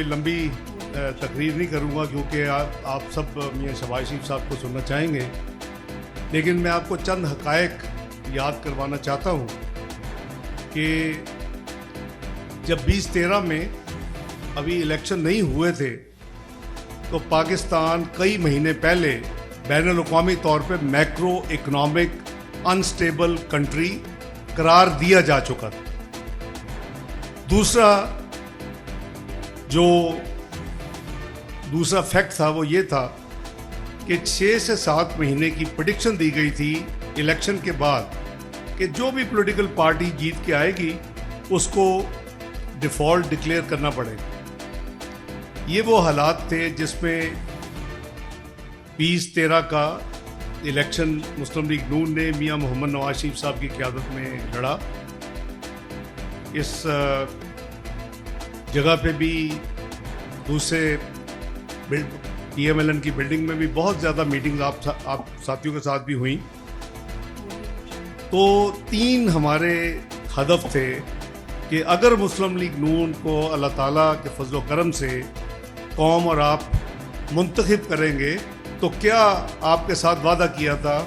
کوئی لمبی تقریر نہیں کروں گا کیونکہ آپ سب میاں شہباز شریف صاحب کو سننا چاہیں گے، لیکن میں آپ کو چند حقائق یاد کروانا چاہتا ہوں کہ جب 2013 میں ابھی الیکشن نہیں ہوئے تھے تو پاکستان کئی مہینے پہلے بین الاقوامی طور پہ میکرو اکنامک انسٹیبل کنٹری قرار دیا جا چکا تھا۔ دوسرا فیکٹ تھا وہ یہ تھا کہ 6 سے 7 مہینے کی پریڈکشن دی گئی تھی الیکشن کے بعد کہ جو بھی پولیٹیکل پارٹی جیت کے آئے گی اس کو ڈیفالٹ ڈکلیئر کرنا پڑے گا۔ یہ وہ حالات تھے جس میں 2013 کا الیکشن مسلم لیگ نون نے میاں محمد نواز شریف صاحب کی قیادت میں لڑا۔ اس جگہ پہ بھی دوسرے پی ایم ایل این کی بلڈنگ میں بھی بہت زیادہ میٹنگز آپ ساتھیوں کے ساتھ بھی ہوئیں۔ تو 3 ہمارے ہدف تھے کہ اگر مسلم لیگ نون کو اللہ تعالیٰ کے فضل و کرم سے قوم اور آپ منتخب کریں گے تو کیا آپ کے ساتھ وعدہ کیا تھا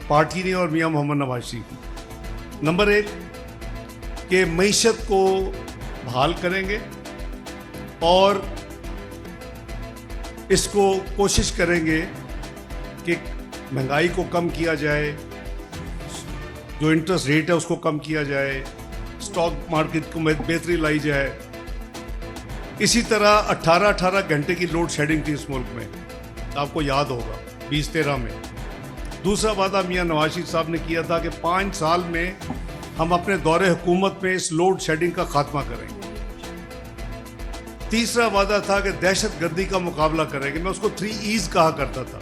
پارٹی نے اور میاں محمد نواز شریف نے۔ نمبر 1 کہ معیشت کو بحال کریں گے اور اس کو کوشش کریں گے کہ مہنگائی کو کم کیا جائے، جو انٹرسٹ ریٹ ہے اس کو کم کیا جائے، اسٹاک مارکیٹ کو بہتری لائی جائے۔ اسی طرح 18 گھنٹے کی لوڈ شیڈنگ تھی اس ملک میں، آپ کو یاد ہوگا 2013 میں۔ دوسرا وعدہ میاں نواز شریف صاحب نے کیا تھا کہ 5 سال میں ہم اپنے دور حکومت میں اس لوڈ شیڈنگ کا خاتمہ کریں گے۔ تیسرا وعدہ تھا کہ دہشت گردی کا مقابلہ کریں گے، میں اس کو 3 E's کہا کرتا تھا،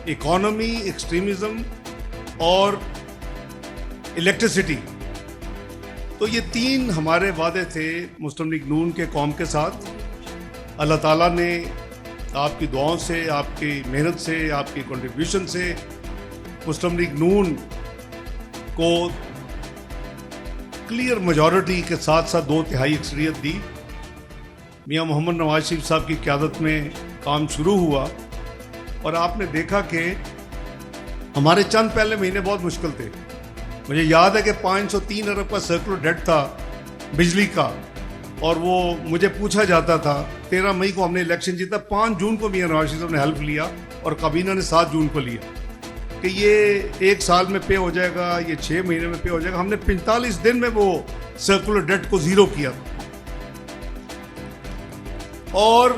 اکانومی، ایکسٹریمزم اور الیکٹریسٹی۔ تو یہ 3 ہمارے وعدے تھے مسلم لیگ نون کے قوم کے ساتھ۔ اللہ تعالیٰ نے آپ کی دعاؤں سے، آپ کی محنت سے، آپ کی کنٹریبیوشن سے مسلم لیگ نون کو کلیئر میجورٹی کے ساتھ 2/3 اکثریت دی۔ میاں محمد نواز شریف صاحب کی قیادت میں کام شروع ہوا اور آپ نے دیکھا کہ ہمارے چند پہلے مہینے بہت مشکل تھے۔ مجھے یاد ہے کہ 503 ارب کا سرکولر ڈیٹ تھا بجلی کا، اور وہ مجھے پوچھا جاتا تھا 13 مئی کو ہم نے الیکشن جیتا، 5 جون کو میاں نواز شریف صاحب نے حلف لیا اور کابینہ نے 7 جون کو لیا کہ یہ 1 سال میں پے ہو جائے گا، یہ 6 مہینے میں پے ہو جائے گا۔ ہم نے 45 دن میں وہ سرکولر ڈیٹ کو 0 کیا، اور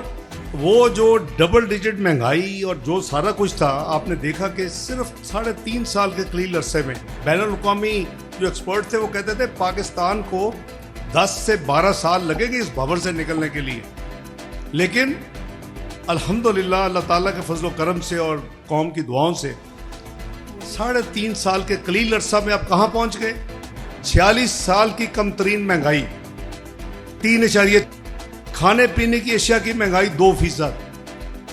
وہ جو ڈبل ڈیجٹ مہنگائی اور جو سارا کچھ تھا، آپ نے دیکھا کہ صرف 3.5 سال کے قلیل عرصے میں بین الاقوامی جو ایکسپرٹ تھے وہ کہتے تھے پاکستان کو 10 سے 12 سال لگے گے اس بھنور سے نکلنے کے لیے، لیکن الحمدللہ اللہ تعالیٰ کے فضل و کرم سے اور قوم کی دعاؤں سے 3.5 سال کے قلیل عرصہ میں آپ کہاں پہنچ گئے؟ 46 سال کی کم ترین مہنگائی، 3 کھانے پینے کی اشیاء کی مہنگائی 2%،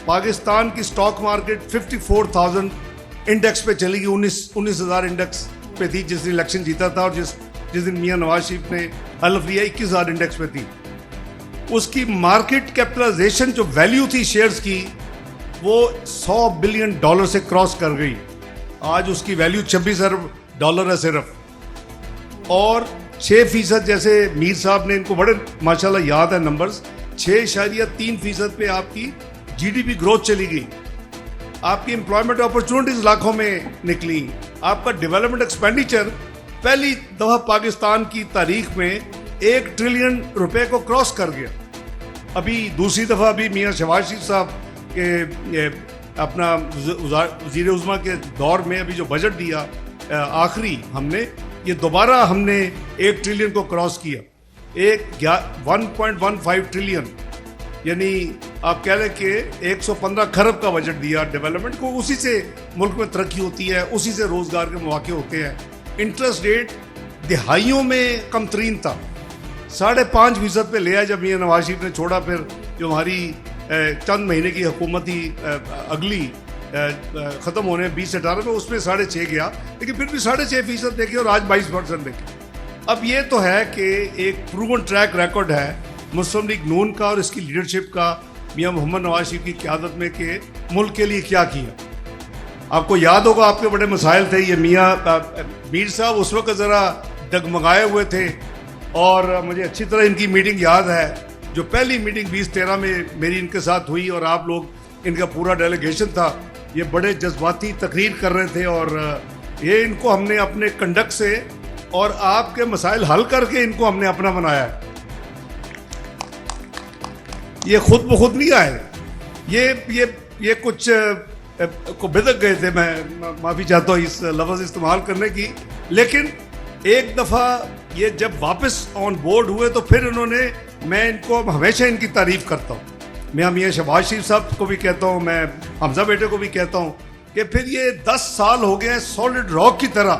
پاکستان کی سٹاک مارکیٹ 54,000 انڈیکس پہ چلی گئی، 19,000 انڈیکس پہ تھی جس دن الیکشن جیتا تھا، اور جس دن میاں نواز شریف نے حلف لیا 21,000 انڈیکس پہ تھی۔ اس کی مارکیٹ کیپٹلائزیشن جو ویلیو تھی شیئرز کی وہ $100 بلین سے کراس کر گئی، آج اس کی ویلیو $26 ارب ہے صرف، اور 6% جیسے میر صاحب نے ان کو بڑے ماشاءاللہ یاد ہے نمبرز، 6.3% پہ آپ کی جی ڈی پی گروتھ چلی گئی، آپ کی امپلائمنٹ اپرچونٹیز لاکھوں میں نکلی، آپ کا ڈیولپمنٹ ایکسپینڈیچر پہلی دفعہ پاکستان کی تاریخ میں $1 ٹریلین کو کراس کر گیا۔ ابھی دوسری دفعہ بھی میاں شہباز شریف صاحب کے اپنا وزیر عظمیٰ کے دور میں ابھی جو بجٹ دیا آخری ہم نے، یہ دوبارہ ہم نے 1 ٹریلین کو کراس کیا، 1.15 ٹریلین، یعنی آپ کہہ لیں کہ 115 کھرب کا بجٹ دیا ڈیولپمنٹ کو۔ اسی سے ملک میں ترقی ہوتی ہے، اسی سے روزگار کے مواقع ہوتے ہیں۔ انٹرسٹ ریٹ دہائیوں میں کم ترین تھا، 5.5% پہ لیا جب میاں نواز شریف نے چھوڑا، پھر جو ہماری چند مہینے کی حکومت ہی اگلی ختم ہونے 20 سے 18 میں، اس میں 6.5 گیا، لیکن پھر بھی 6.5% دیکھے اور آج 22% دیکھے۔ اب یہ تو ہے کہ ایک پروون ٹریک ریکارڈ ہے مسلم لیگ نون کا اور اس کی لیڈرشپ کا میاں محمد نواز شریف کی قیادت میں کہ ملک کے لیے کیا کیا. آپ کو یاد ہوگا آپ کے بڑے مسائل تھے. یہ میاں میر صاحب اس وقت ذرا ڈگمگائے ہوئے تھے اور مجھے اچھی طرح ان کی میٹنگ یاد ہے جو پہلی میٹنگ 2013 میں میری ان کے ساتھ ہوئی اور آپ لوگ ان کا پورا ڈیلیگیشن تھا. یہ بڑے جذباتی تقریر کر رہے تھے اور یہ ان کو ہم نے اپنے کنڈکٹ سے اور آپ کے مسائل حل کر کے ان کو ہم نے اپنا بنایا ہے. یہ خود بخود نہیں آئے, یہ کچھ کو بدک گئے تھے. میں معافی چاہتا ہوں اس لفظ استعمال کرنے کی, لیکن ایک دفعہ یہ جب واپس آن بورڈ ہوئے تو پھر انہوں نے, میں ان کو ہمیشہ ان کی تعریف کرتا ہوں, میں میاں شہباز شریف صاحب کو بھی کہتا ہوں, میں حمزہ بیٹے کو بھی کہتا ہوں کہ پھر یہ 10 سال ہو گئے ہیں سالڈ راک کی طرح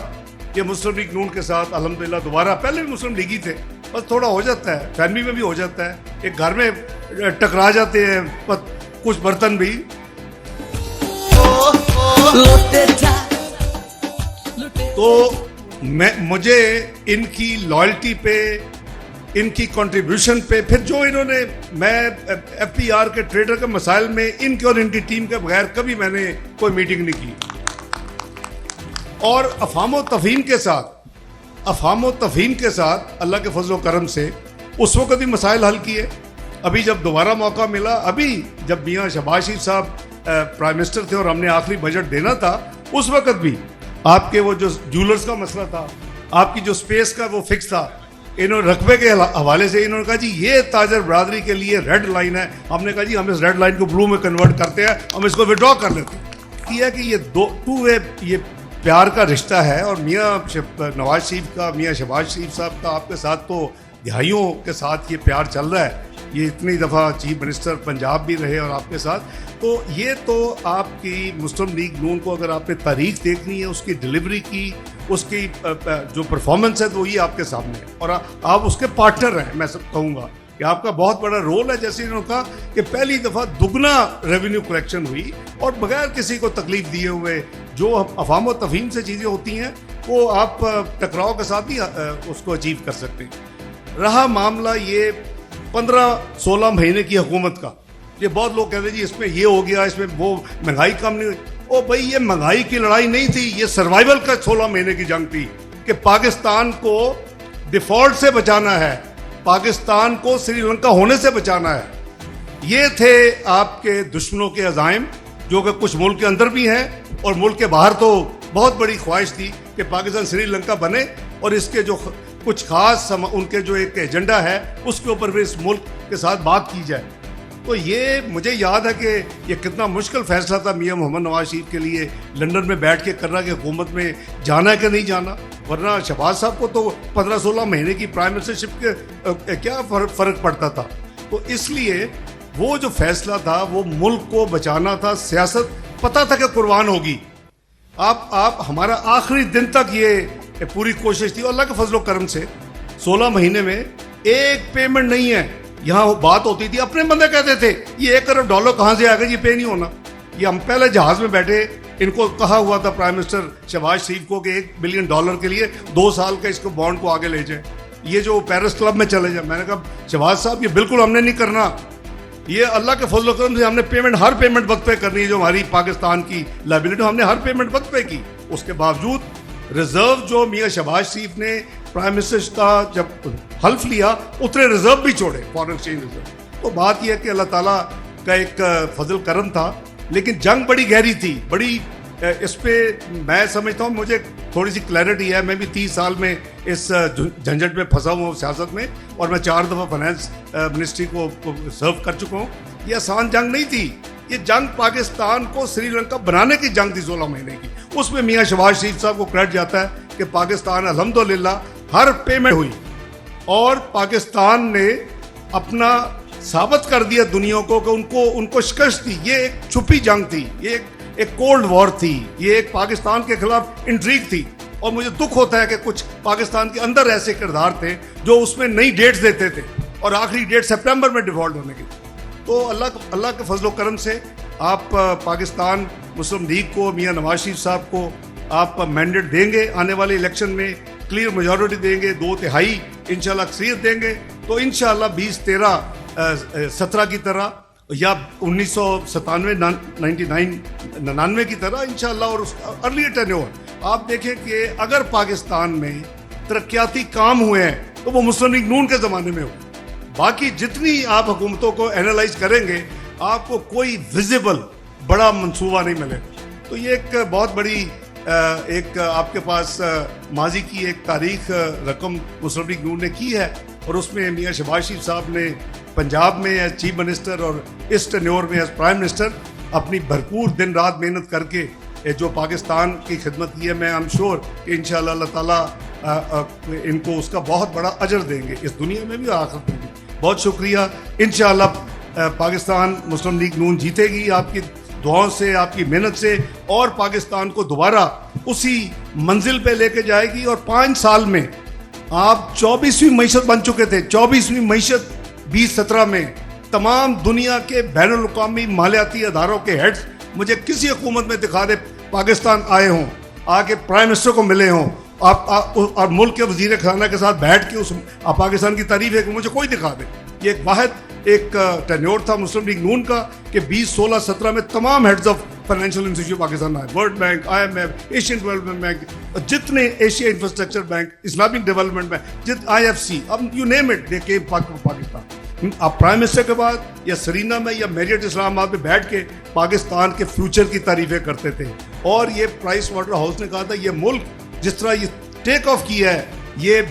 یہ مسلم لیگ نون کے ساتھ الحمدللہ دوبارہ. پہلے بھی مسلم لیگ ہی تھے, بس تھوڑا ہو جاتا ہے, فیملی میں بھی ہو جاتا ہے, ایک گھر میں ٹکرا جاتے ہیں کچھ برتن بھی. تو مجھے ان کی لائلٹی پہ, ان کی کنٹریبیوشن پہ, پھر جو انہوں نے, میں ایف پی آر کے ٹریڈر کے مسائل میں ان کے اور ان کی ٹیم کے بغیر کبھی میں نے کوئی میٹنگ نہیں کی. اور افہام و تفہیم کے ساتھ اللہ کے فضل و کرم سے اس وقت بھی مسائل حل کیے. ابھی جب دوبارہ موقع ملا, ابھی جب میاں شہباز شریف صاحب پرائم منسٹر تھے اور ہم نے آخری بجٹ دینا تھا, اس وقت بھی آپ کے وہ جو جولرز کا مسئلہ تھا, آپ کی جو سپیس کا وہ فکس تھا, انہوں نے رقبے کے حوالے سے انہوں نے کہا جی یہ تاجر برادری کے لیے ریڈ لائن ہے. ہم نے کہا جی ہم اس ریڈ لائن کو بلو میں کنورٹ کرتے ہیں, ہم اس کو ودرا کر لیتے ہیں. یہ کہ یہ ٹو وے یہ پیار کا رشتہ ہے. اور میاں نواز شریف کا, میاں شہباز شریف صاحب کا آپ کے ساتھ تو دہائیوں کے ساتھ یہ پیار چل رہا ہے. یہ اتنی دفعہ چیف منسٹر پنجاب بھی رہے اور آپ کے ساتھ, تو یہ تو آپ کی مسلم لیگ نون کو اگر آپ نے تاریخ دیکھنی ہے, اس کی ڈلیوری کی, اس کی جو پرفارمنس ہے, تو یہ آپ کے سامنے ہے اور آپ اس کے پارٹنر ہیں. میں سب کہوں گا کہ آپ کا بہت بڑا رول ہے. جیسے انہوں نے کہا کہ پہلی دفعہ دگنا ریونیو کلیکشن ہوئی اور بغیر کسی کو تکلیف دیے ہوئے. جو افہام و تفہیم سے چیزیں ہوتی ہیں وہ آپ ٹکراؤ کے ساتھ ہی اس کو اچیو کر سکتے ہیں. رہا معاملہ یہ 15-16 مہینے کی حکومت کا, یہ بہت لوگ کہتے ہیں جی اس میں یہ ہو گیا, اس میں وہ مہنگائی کم نہیں ہوئی. او بھائی یہ مہنگائی کی لڑائی نہیں تھی, یہ سروائیول کا 16 مہینے کی جنگ تھی کہ پاکستان کو ڈیفالٹ سے بچانا ہے, پاکستان کو سری لنکا ہونے سے بچانا ہے. یہ تھے آپ کے دشمنوں کے عزائم, جو کہ کچھ ملک کے اندر بھی ہیں اور ملک کے باہر تو بہت بڑی خواہش تھی کہ پاکستان سری لنکا بنے اور اس کے جو کچھ خاص ان کے جو ایک ایجنڈا ہے اس کے اوپر بھی اس ملک کے ساتھ بات کی جائے. تو یہ مجھے یاد ہے کہ یہ کتنا مشکل فیصلہ تھا میاں محمد نواز شریف کے لیے لنڈن میں بیٹھ کے کرنا کہ حکومت میں جانا ہے کہ نہیں جانا, ورنہ شہباز صاحب کو تو 15-16 مہینے کی پرائم منسٹرشپ کے کیا فرق پڑتا تھا. تو اس لیے وہ جو فیصلہ تھا وہ ملک کو بچانا تھا, سیاست پتہ تھا کہ قربان ہوگی. آپ ہمارا آخری دن تک یہ پوری کوشش تھی, اور اللہ کے فضل و کرم سے 16 مہینے میں ایک پیمنٹ نہیں ہے. یہاں بات ہوتی تھی, اپنے بندے کہتے تھے یہ $1 کروڑ کہاں سے آئے گا, یہ پے نہیں ہونا. یہ ہم پہلے جہاز میں بیٹھے, ان کو کہا ہوا تھا پرائم منسٹر شہباز شریف کو کہ $1 بلین کے لیے 2 سال کا اس کو بانڈ کو آگے لے جائیں, یہ جو پیرس کلب میں چلے جائیں. میں نے کہا شہباز صاحب یہ بالکل ہم نے نہیں کرنا, یہ اللہ کے فضل و کرم سے ہم نے ہر پیمنٹ وقت پہ کرنی ہے. جو ہماری پاکستان کی لائبلٹی ہم نے ہر پیمنٹ وقت پہ کی. اس کے باوجود ریزرو جو میاں شہباز شریف نے پرائم منسٹر کا جب حلف لیا, اتنے ریزرو بھی چھوڑے, فارن ایکسچینج ریزرو. تو بات یہ ہے کہ اللہ تعالیٰ کا ایک فضل کرم تھا, لیکن جنگ بڑی گہری تھی, بڑی اس پہ میں سمجھتا ہوں مجھے تھوڑی سی کلیئرٹی ہے. میں بھی 30 سال میں اس جھنجھٹ میں پھنسا ہوں سیاست میں, اور میں 4 دفعہ فائنانس منسٹری کو سرو کر چکا ہوں. یہ آسان جنگ نہیں تھی, یہ جنگ پاکستان کو سری لنکا بنانے کی جنگ تھی 16 مہینے کی. اس میں میاں شہباز شریف صاحب کو کریڈٹ جاتا ہے کہ پاکستان الحمدللہ ہر پیمنٹ ہوئی, اور پاکستان نے اپنا ثابت کر دیا دنیا کو کہ ان کو شکست دی. یہ ایک چھپی جنگ تھی, یہ ایک کولڈ وار تھی, یہ ایک پاکستان کے خلاف انٹریگ تھی. اور مجھے دکھ ہوتا ہے کہ کچھ پاکستان کے اندر ایسے کردار تھے جو اس میں نئی ڈیٹس دیتے تھے, اور آخری ڈیٹ سپٹمبر میں ڈیفالٹ ہونے کی. تو اللہ کے فضل و کرم سے آپ پاکستان مسلم لیگ کو, میاں نواز شریف صاحب کو آپ مینڈیٹ دیں گے, آنے والے الیکشن میں کلیئر میجورٹی دیں گے, 2/3 انشاءاللہ اکثریت دیں گے, تو انشاءاللہ 2013-17 کی طرح یا 1997-99 کی طرح انشاءاللہ اور اس ارلی ٹینیور آپ دیکھیں کہ اگر پاکستان میں ترقیاتی کام ہوئے ہیں تو وہ مسلم لیگ نون کے زمانے میں ہوئے. باقی جتنی آپ حکومتوں کو اینالائز کریں گے آپ کو کوئی ویزیبل بڑا منصوبہ نہیں ملے گا. تو یہ ایک بہت بڑی ایک آپ کے پاس ماضی کی ایک تاریخ رقم مسلم لیگ نون نے کی ہے, اور اس میں میاں شہباز شریف صاحب نے پنجاب میں ایز چیف منسٹر اور اس ٹینیور میں ایز پرائم منسٹر اپنی بھرپور دن رات محنت کر کے جو پاکستان کی خدمت کی ہے. میں ایم شور کہ انشاءاللہ اللہ تعالیٰ ان کو اس کا بہت بڑا اجر دیں گے, اس دنیا میں بھی اور آخرت میں بھی. بہت شکریہ. انشاءاللہ پاکستان مسلم لیگ نون جیتے گی آپ کی دعاؤں سے, آپ کی محنت سے, اور پاکستان کو دوبارہ اسی منزل پہ لے کے جائے گی. اور 5 سال میں آپ 24ویں معیشت بن چکے تھے. 24ویں معیشت 2017 میں تمام دنیا کے بین الاقوامی مالیاتی اداروں کے ہیڈز مجھے کسی حکومت میں دکھا دے پاکستان آئے ہوں, آ کے پرائم منسٹر کو ملے ہوں, آپ اور ملک کے وزیر خزانہ کے ساتھ بیٹھ کے اس پاکستان کی تعریف ہے کہ مجھے کوئی دکھا دے. یہ ایک واحد ایک ٹینیور تھا مسلم لیگ نون کا کہ 2016-17 میں تمام heads of financial institute Pakistan آئے. World Bank, IMF, Asian development bank, جتنے Asia infrastructure bank, Islamic development bank, IFC, اب you name it, they came Pakistan. آپ پرائم منسٹر کے بعد یا سرینا میں یا میریٹ اسلام آباد میں بیٹھ کے پاکستان کے فیوچر کی تعریفیں کرتے تھے. اور یہ پرائس واٹر ہاؤس نے کہا تھا یہ ملک جس طرح یہ ٹیک آف کیا ہے, یہ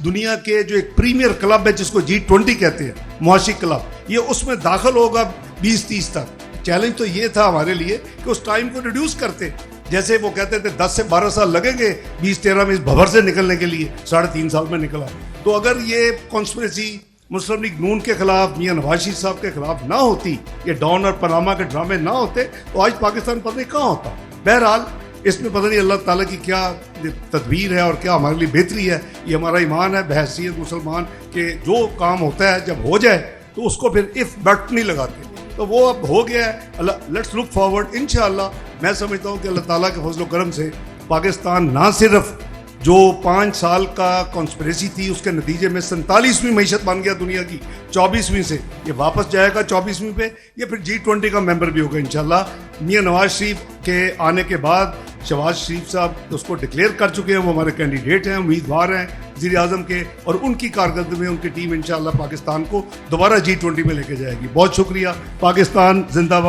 دنیا کے جو ایک پریمیئر کلب ہے جس کو G20 کہتے ہیں, معاشی کلب, یہ اس میں داخل ہوگا 2030 تک. چیلنج تو یہ تھا ہمارے لیے کہ اس ٹائم کو ریڈیوس کرتے, جیسے وہ کہتے تھے 10 سے 12 سال لگیں گے 2013 میں اس بھور سے نکلنے کے لیے, 3.5 سال میں نکلا. تو اگر یہ کانسپریسی مسلم لیگ نون کے خلاف, میاں نواز شریف صاحب کے خلاف نہ ہوتی, یہ ڈان اور پاناما کے ڈرامے نہ ہوتے, تو آج پاکستان پتہ نہیں کہاں ہوتا. بہرحال اس میں پتہ نہیں اللہ تعالیٰ کی کیا تدبیر ہے اور کیا ہمارے لیے بہتری ہے. یہ ہمارا ایمان ہے بحیثیت مسلمان کہ جو کام ہوتا ہے جب ہو جائے تو اس کو پھر اف بٹ نہیں لگاتے. تو وہ اب ہو گیا ہے. اللہ لیٹس لک فارورڈ. انشاءاللہ میں سمجھتا ہوں کہ اللہ تعالیٰ کے فضل و کرم سے پاکستان نہ صرف جو 5 سال کا کانسپریسی تھی اس کے نتیجے میں 47ویں معیشت بن گیا دنیا کی 24ویں سے, یہ واپس جائے گا 24ویں پہ, یہ پھر G20 کا ممبر بھی ہوگا انشاءاللہ. میاں نواز شریف کے آنے کے بعد شہباز شریف صاحب اس کو ڈکلیئر کر چکے ہیں, وہ ہمارے کینڈیڈیٹ ہیں, امیدوار ہیں وزیر اعظم کے, اور ان کی کارکردگی میں ان کی ٹیم انشاءاللہ پاکستان کو دوبارہ G20 میں لے کے جائے گی. بہت شکریہ. پاکستان زندہ باد.